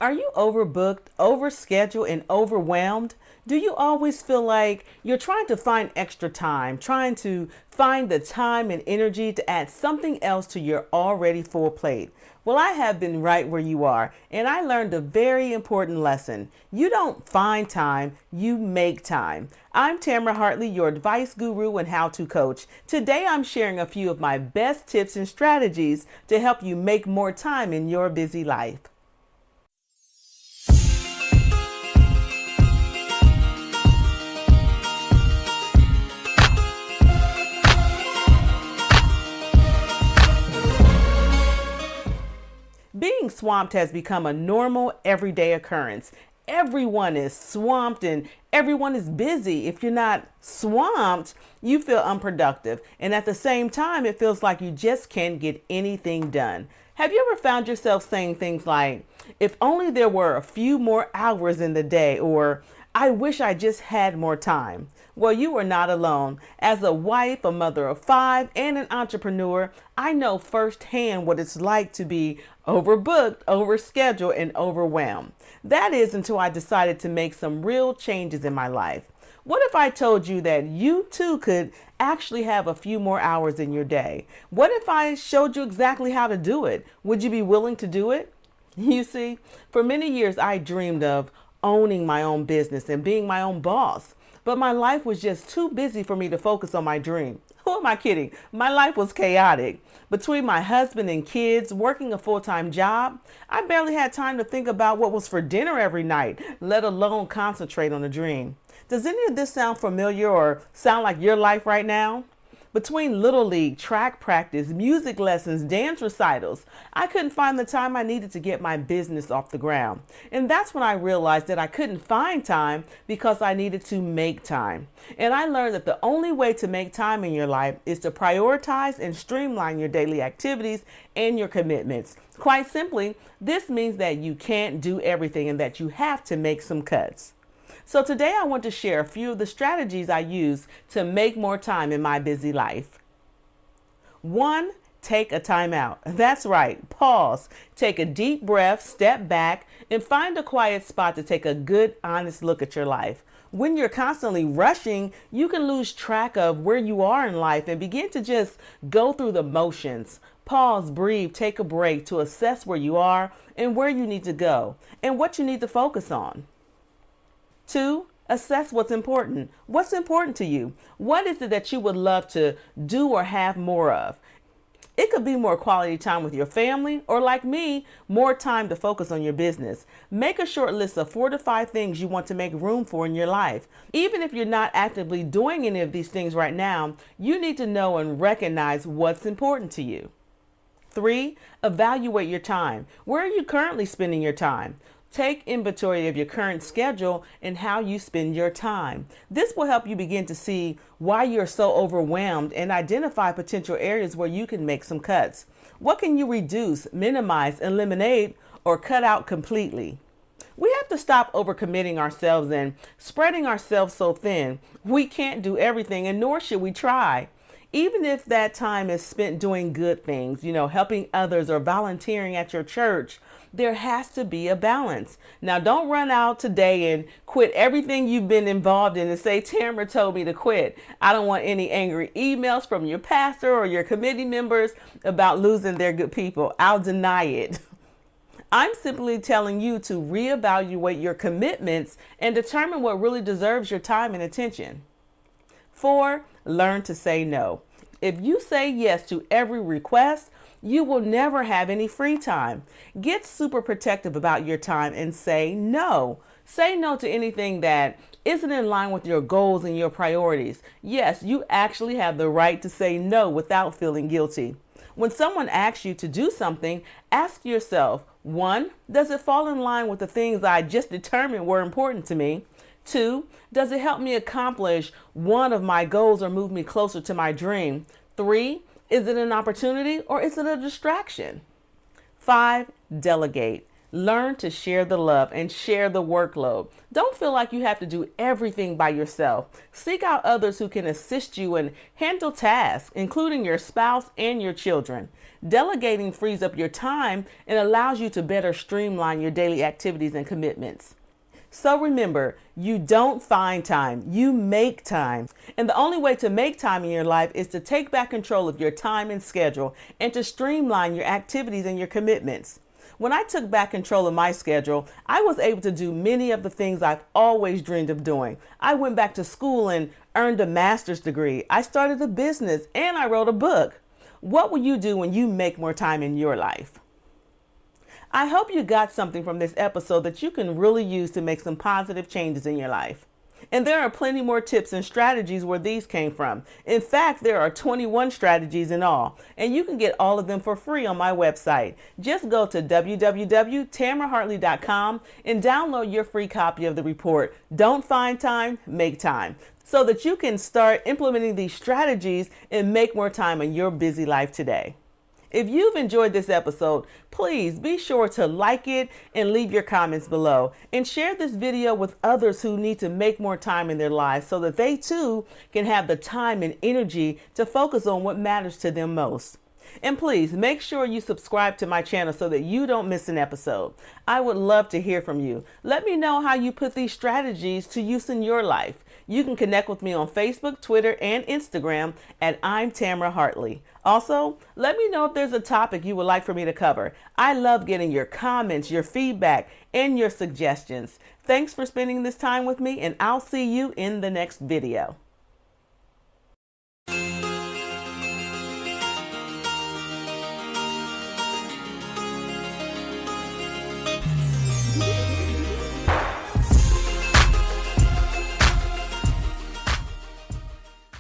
Are you overbooked, overscheduled, and overwhelmed? Do you always feel like you're trying to find extra time, trying to find the time and energy to add something else to your already full plate? Well, I have been right where you are, and I learned a very important lesson. You don't find time, you make time. I'm Tamara Hartley, your advice guru and how-to coach. Today, I'm sharing a few of my best tips and strategies to help you make more time in your busy life. Being swamped has become a normal, everyday occurrence. Everyone is swamped and everyone is busy. If you're not swamped, you feel unproductive. And at the same time, it feels like you just can't get anything done. Have you ever found yourself saying things like, if only there were a few more hours in the day, or I wish I just had more time? Well, you are not alone. As a wife, a mother of 5, and an entrepreneur, I know firsthand what it's like to be overbooked, overscheduled, and overwhelmed. That is until I decided to make some real changes in my life. What if I told you that you too could actually have a few more hours in your day? What if I showed you exactly how to do it? Would you be willing to do it? You see, for many years I dreamed of owning my own business and being my own boss. But my life was just too busy for me to focus on my dream. Who am I kidding? My life was chaotic. Between my husband and kids, working a full-time job, I barely had time to think about what was for dinner every night, let alone concentrate on the dream. Does any of this sound familiar or sound like your life right now? Between Little League, track practice, music lessons, dance recitals, I couldn't find the time I needed to get my business off the ground. And that's when I realized that I couldn't find time because I needed to make time. And I learned that the only way to make time in your life is to prioritize and streamline your daily activities and your commitments. Quite simply, this means that you can't do everything and that you have to make some cuts. So today I want to share a few of the strategies I use to make more time in my busy life. 1, take a timeout. That's right, pause. Take a deep breath, step back, and find a quiet spot to take a good, honest look at your life. When you're constantly rushing, you can lose track of where you are in life and begin to just go through the motions. Pause, breathe, take a break to assess where you are and where you need to go and what you need to focus on. 2, assess what's important. What's important to you? What is it that you would love to do or have more of? It could be more quality time with your family, or like me, more time to focus on your business. Make a short list of 4 to 5 things you want to make room for in your life. Even if you're not actively doing any of these things right now, you need to know and recognize what's important to you. 3, evaluate your time. Where are you currently spending your time? Take inventory of your current schedule and how you spend your time. This will help you begin to see why you're so overwhelmed and identify potential areas where you can make some cuts. What can you reduce, minimize, eliminate, or cut out completely? We have to stop overcommitting ourselves and spreading ourselves so thin. We can't do everything, and nor should we try. Even if that time is spent doing good things, helping others or volunteering at your church, there has to be a balance. Now, don't run out today and quit everything you've been involved in and say, Tamara told me to quit. I don't want any angry emails from your pastor or your committee members about losing their good people. I'll deny it. I'm simply telling you to reevaluate your commitments and determine what really deserves your time and attention. 4, learn to say no. If you say yes to every request, you will never have any free time. Get super protective about your time and say no. Say no to anything that isn't in line with your goals and your priorities. Yes, you actually have the right to say no without feeling guilty. When someone asks you to do something, ask yourself, 1, does it fall in line with the things I just determined were important to me? 2, does it help me accomplish one of my goals or move me closer to my dream? 3, is it an opportunity or is it a distraction? 5, delegate. Learn to share the love and share the workload. Don't feel like you have to do everything by yourself. Seek out others who can assist you and handle tasks, including your spouse and your children. Delegating frees up your time and allows you to better streamline your daily activities and commitments. So remember, you don't find time, you make time. And the only way to make time in your life is to take back control of your time and schedule and to streamline your activities and your commitments. When I took back control of my schedule, I was able to do many of the things I've always dreamed of doing. I went back to school and earned a master's degree. I started a business and I wrote a book. What will you do when you make more time in your life? I hope you got something from this episode that you can really use to make some positive changes in your life. And there are plenty more tips and strategies where these came from. In fact, there are 21 strategies in all, and you can get all of them for free on my website. Just go to www.tamarahartley.com and download your free copy of the report, Don't Find Time, Make Time, so that you can start implementing these strategies and make more time in your busy life today. If you've enjoyed this episode, please be sure to like it and leave your comments below and share this video with others who need to make more time in their lives so that they too can have the time and energy to focus on what matters to them most. And please make sure you subscribe to my channel so that you don't miss an episode. I would love to hear from you. Let me know how you put these strategies to use in your life. You can connect with me on Facebook, Twitter, and Instagram at I'm Tamara Hartley. Also, let me know if there's a topic you would like for me to cover. I love getting your comments, your feedback, and your suggestions. Thanks for spending this time with me, and I'll see you in the next video.